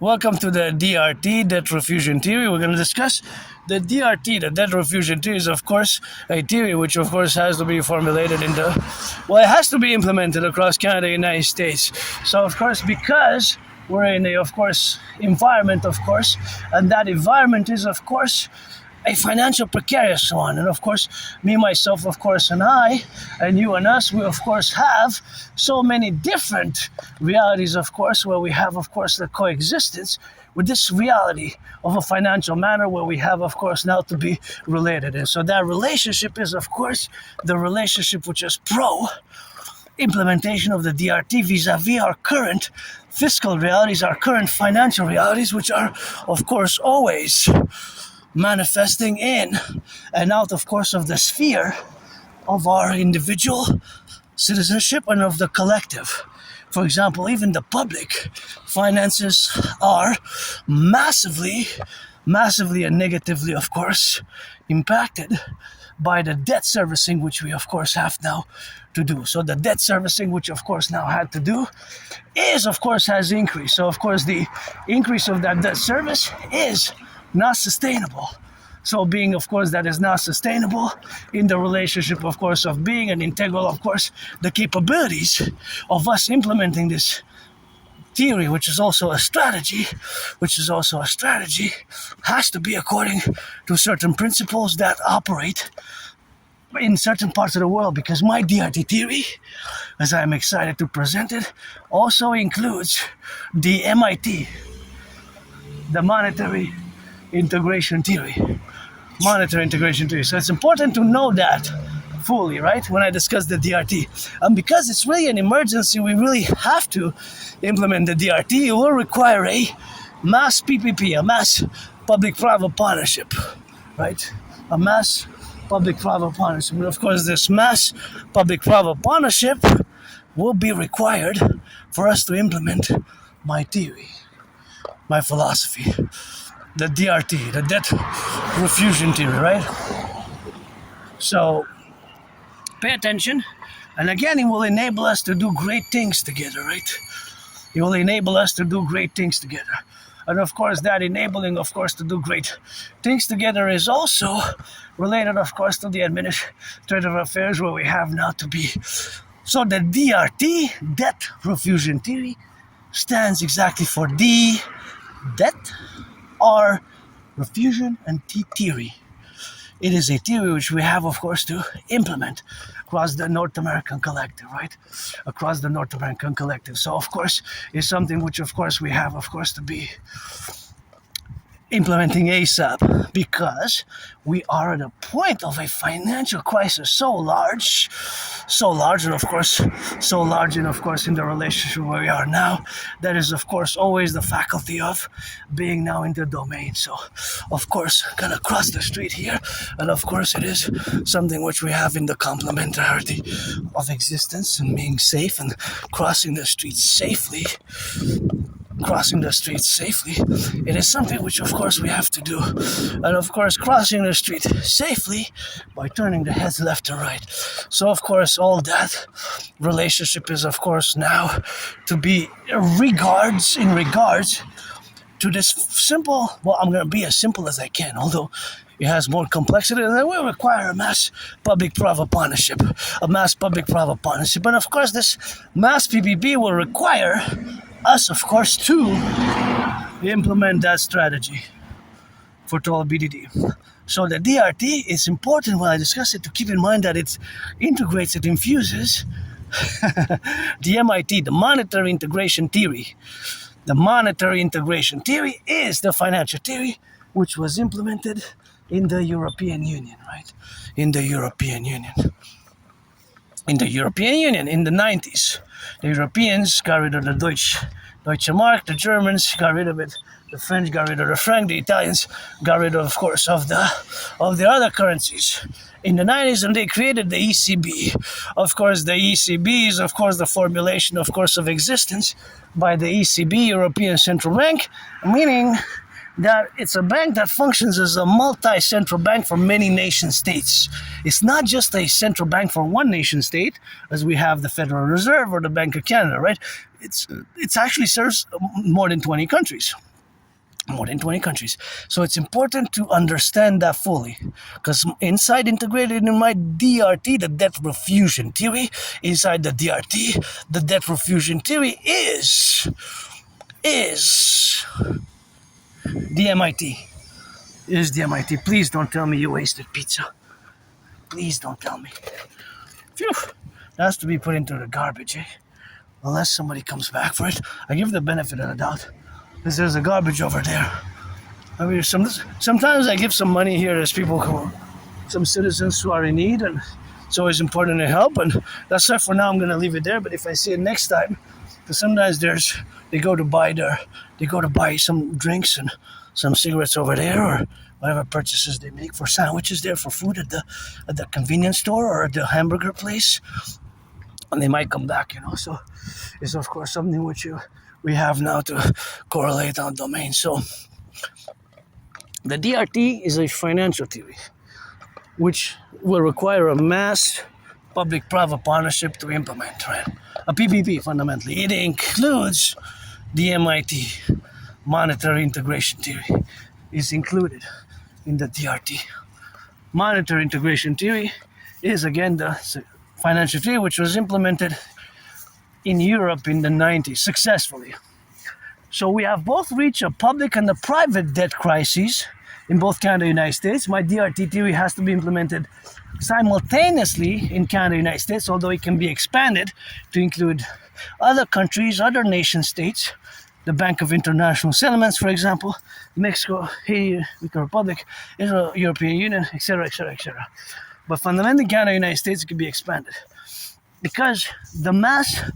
Welcome to the DRT, debt refusion theory. We're going to discuss the DRT, the debt refusion theory is, of course, a theory which, of course, has to be formulated it has to be implemented across Canada and the United States. So, of course, because we're in a, of course, environment, of course, and that environment is, of course, a financial precarious one. And of course, me, myself, of course, and I, and you and us, we, of course, have so many different realities, of course, where we have, of course, the coexistence with this reality of a financial manner where we have, of course, now to be related. And so that relationship is, of course, the relationship which is pro implementation of the DRT vis-a-vis our current fiscal realities, our current financial realities, which are, of course, always manifesting in and out, of course, of the sphere of our individual citizenship and of the collective. For example, even the public finances are massively and negatively, of course, impacted by the debt servicing, which we, of course, have now to do. So the debt servicing, which, of course, now had to do, is, of course, has increased. So, of course, the increase of that debt service is not sustainable. So being, of course, that is not sustainable in the relationship, of course, of being an integral, of course, the capabilities of us implementing this theory, which is also a strategy, has to be according to certain principles that operate in certain parts of the world, because my DRT theory, as I'm excited to present it, also includes the MIT, the monetary integration theory. So it's important to know that fully, right, when I discuss the DRT. And because it's really an emergency, we really have to implement the DRT. It will require a mass PPP, a mass public-private partnership, right? A mass public-private partnership. And of course, this mass public-private partnership will be required for us to implement my theory, my philosophy. The DRT, the debt refusion theory, right? So, pay attention. And again, it will enable us to do great things together, right? It will enable us to do great things together. And of course, that enabling, of course, to do great things together is also related, of course, to the administrative affairs where we have now to be. So the DRT, debt refusion theory, stands exactly for D, debt, R, refusion, and T, theory. It is a theory which we have, of course, to implement across the North American collective, right? Across the North American collective. So, of course, it's something which, of course, we have, of course, to be implementing ASAP, because we are at a point of a financial crisis so large, and of course, in the relationship where we are now, that is, of course, always the faculty of being now in the domain. So, of course, gonna cross the street here, and of course, it is something which we have in the complementarity of existence and being safe and crossing the street safely. It is something which, of course, we have to do. And of course, crossing the street safely by turning the heads left to right. So, of course, all that relationship is, of course, now to be in regards to this simple, well, I'm going to be as simple as I can, although it has more complexity, and it will require a mass public-private partnership. And of course, this mass PPP will require us, of course, to implement that strategy for total BDD. So the DRT is important when I discuss it to keep in mind that it integrates, it infuses the MIT, the monetary integration theory. The monetary integration theory is the financial theory which was implemented in the European Union, right? In the European Union in the 90s. The Europeans got rid of the Deutsche Mark, the Germans got rid of it, the French got rid of the franc, the Italians got rid of course, of the other currencies in the 90s, and they created the ECB. Of course, the ECB is, of course, the formulation, of course, of existence by the ECB, European Central Bank, meaning that it's a bank that functions as a multi-central bank for many nation states. It's not just a central bank for one nation state, as we have the Federal Reserve or the Bank of Canada, right? it's actually serves more than 20 countries. More than 20 countries. So it's important to understand that fully. Because inside integrated in my DRT, the debt refusion theory, inside the DRT, the debt refusion theory is the MIT. Is the MIT. Please don't tell me you wasted pizza. Please don't tell me. Phew. That has to be put into the garbage, eh? Unless somebody comes back for it. I give the benefit of the doubt. Because there's a garbage over there. I mean, sometimes I give some money here as people come, some citizens who are in need, and it's always important to help. And that's why for now I'm going to leave it there. But if I see it next time, because sometimes they go to buy some drinks and some cigarettes over there, or whatever purchases they make for sandwiches there, for food at the convenience store or at the hamburger place, and they might come back, So it's of course something which we have now to correlate our domain. So the DRT is a financial theory which will require a mass public-private partnership to implement, right? A PPP, fundamentally. It includes the MIT monetary integration theory. Is included in the DRT. Monetary integration theory is again the financial theory which was implemented in Europe in the 90s successfully. So we have both reached a public and a private debt crisis in both Canada and the United States. My DRT theory has to be implemented simultaneously in Canada and the United States, although it can be expanded to include other countries, other nation states, the Bank of International Settlements, for example, Mexico, Haiti, Republic, Israel, European Union, etc., etc., etc. But fundamentally, Canada and the United States, it can be expanded. Because the mass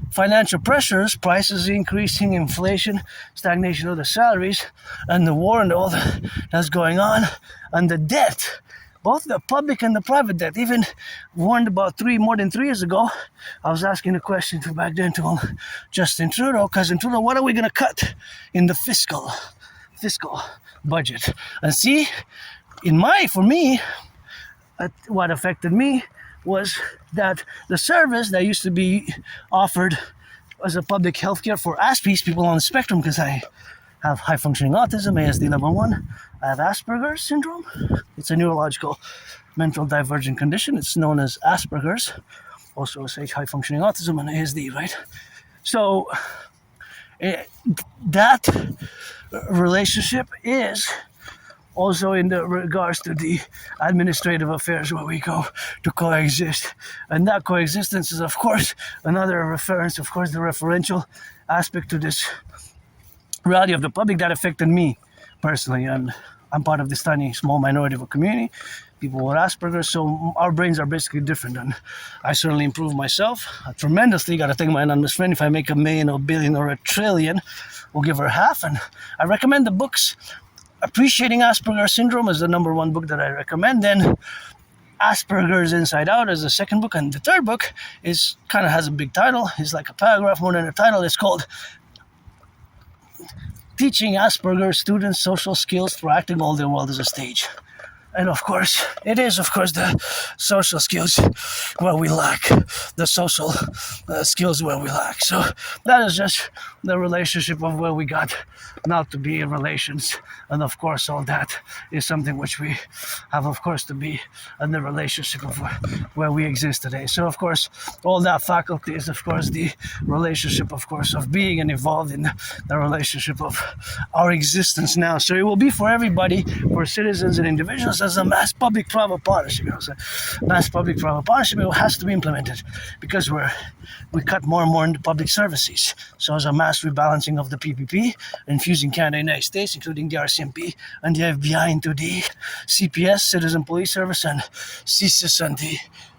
financial pressures, prices increasing, inflation, stagnation of the salaries, and the war and all that's going on, and the debt, both the public and the private debt. Even warned about more than 3 years ago, I was asking a question back then to Justin Trudeau, Cousin Trudeau, what are we going to cut in the fiscal budget? And see, for me, what affected me was that the service that used to be offered as a public healthcare for Aspiesque people on the spectrum, because I have high-functioning autism, ASD level 1. I have Asperger's syndrome. It's a neurological mental divergent condition. It's known as Asperger's, also as high-functioning autism and ASD, right? So that relationship is also in the regards to the administrative affairs where we go to coexist. And that coexistence is, of course, another reference, of course, the referential aspect to this reality of the public that affected me personally. And I'm part of this tiny, small minority of a community, people with Asperger's, so our brains are basically different. And I certainly improve myself tremendously. Got to thank my anonymous friend. If I make $1 million or $1 billion or $1 trillion, we'll give her half. And I recommend the books. Appreciating Asperger's Syndrome is the number one book that I recommend. Then Asperger's Inside Out is the second book. And the third book has a big title. It's like a paragraph more than a title. It's called Teaching Asperger's Students Social Skills Through Acting All Their World as a Stage. And of course, it is, of course, the social skills where we lack, the social skills where we lack. So that is just the relationship of where we got not to be in relations. And of course, all that is something which we have, of course, to be in the relationship of where we exist today. So, of course, all that faculty is, of course, the relationship, of course, of being and involved in the relationship of our existence now. So it will be for everybody, for citizens and individuals, as a mass public-private partnership. So mass public-private partnership, it has to be implemented because we cut more and more into public services. So as a mass rebalancing of the PPP, infusing Canada and the United States, including the RCMP and the FBI into the CPS, Citizen Police Service, and CSIS and the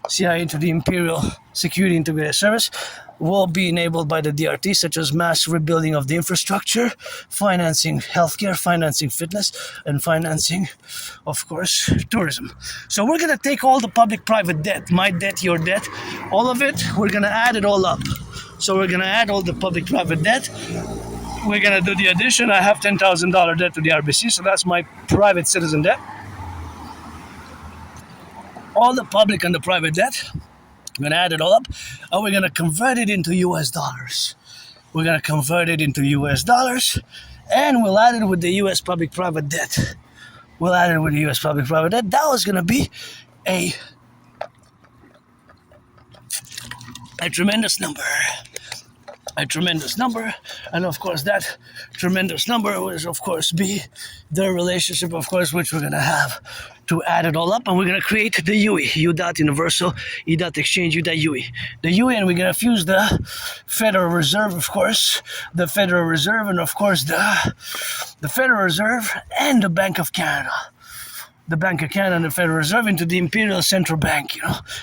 CIA into the Imperial Security Integrated Service, will be enabled by the DRT, such as mass rebuilding of the infrastructure, financing healthcare, financing fitness, and financing, of course, tourism. So we're going to take all the public-private debt, my debt, your debt, all of it, we're going to add it all up. So we're going to add all the public-private debt. We're going to do the addition. I have $10,000 debt to the RBC, so that's my private citizen debt. All the public and the private debt, we're going to add it all up, and we're going to convert it into US dollars. We're going to convert it into US dollars, and we'll add it with the US public-private debt. We'll add it with the US public-private debt. That was going to be a tremendous number. A tremendous number, and of course that tremendous number will of course be the relationship, of course, which we're going to have to add it all up, and we're going to create the UE, U dot universal, E dot exchange, U dot UE. The UE, and we're going to fuse the Federal Reserve, of course, the Federal Reserve, and of course the Federal Reserve and the Bank of Canada. The Bank of Canada and the Federal Reserve into the Imperial Central Bank,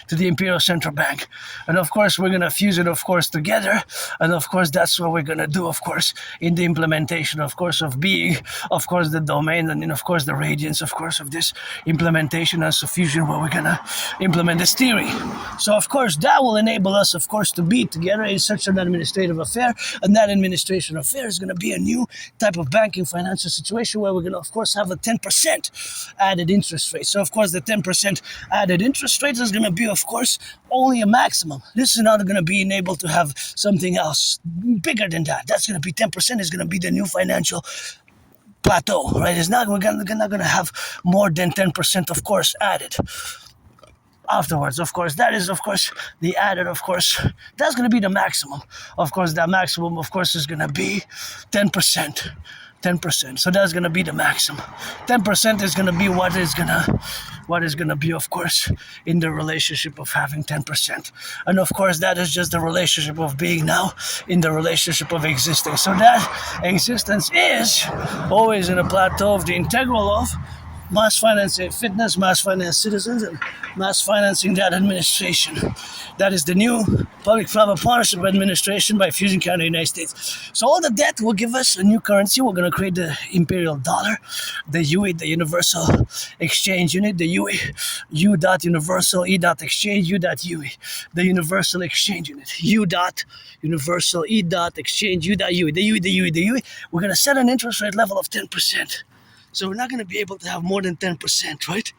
to the Imperial Central Bank. And of course, we're going to fuse it, of course, together. And of course, that's what we're going to do, of course, in the implementation, of course, of being, of course, the domain, and then, of course, the radiance, of course, of this implementation and suffusion where we're going to implement this theory. So, of course, that will enable us, of course, to be together in such an administrative affair. And that administration affair is going to be a new type of banking financial situation where we're going to, of course, have a 10% added interest rate. So, of course, the 10% added interest rate is going to be, of course, only a maximum. This is not going to be enabled to have something else bigger than that. That's going to be 10% is going to be the new financial plateau, right? It's not, we're not going to have more than 10%, of course, added afterwards. Of course, that is, of course, the added, of course, that's going to be the maximum. Of course, that maximum, of course, is going to be 10%. 10%. So that's going to be the maximum. 10% is going to be what is going to be, of course, in the relationship of having 10%. And of course, that is just the relationship of being now in the relationship of existing. So that existence is always in a plateau of the integral of mass financing fitness, mass finance citizens, and mass financing that administration. That is the new public-private partnership administration by fusing Canada and the United States. So all the debt will give us a new currency. We're going to create the imperial dollar, the UE, the universal exchange unit, the UE, U dot universal, E dot exchange, U dot UE, the universal exchange unit, U dot universal, E dot exchange, U dot UE, the UE, the UE, the UE. We're going to set an interest rate level of 10%. So we're not going to be able to have more than 10%, right?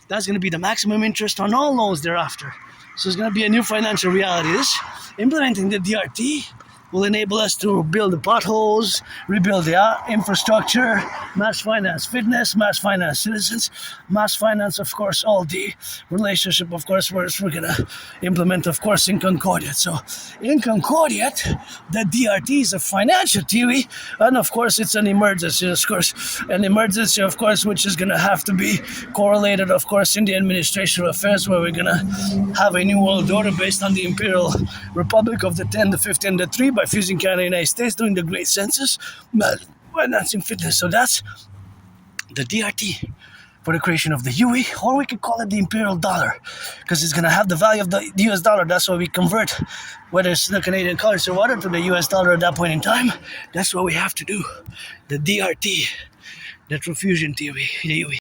That's going to be the maximum interest on all loans thereafter. So it's going to be a new financial reality. This implementing the DRT will enable us to build the potholes, rebuild the infrastructure, mass finance fitness, mass finance citizens, mass finance, of course, all the relationship, of course, where we're going to implement, of course, in Concordiat. So in Concordiat, the DRT is a financial theory, and of course, it's an emergency, of course, which is going to have to be correlated, of course, in the administration affairs, where we're going to have a new world order based on the Imperial Republic of the 10, the 15, the 3, by fusing Canada and the United States during the Great Census, financing fitness. So that's the DRT for the creation of the UE, or we could call it the imperial dollar, because it's going to have the value of the US dollar. That's why we convert, whether it's the Canadian currency or water, to the US dollar at that point in time. That's what we have to do. The DRT, the Refusion theory, the UE.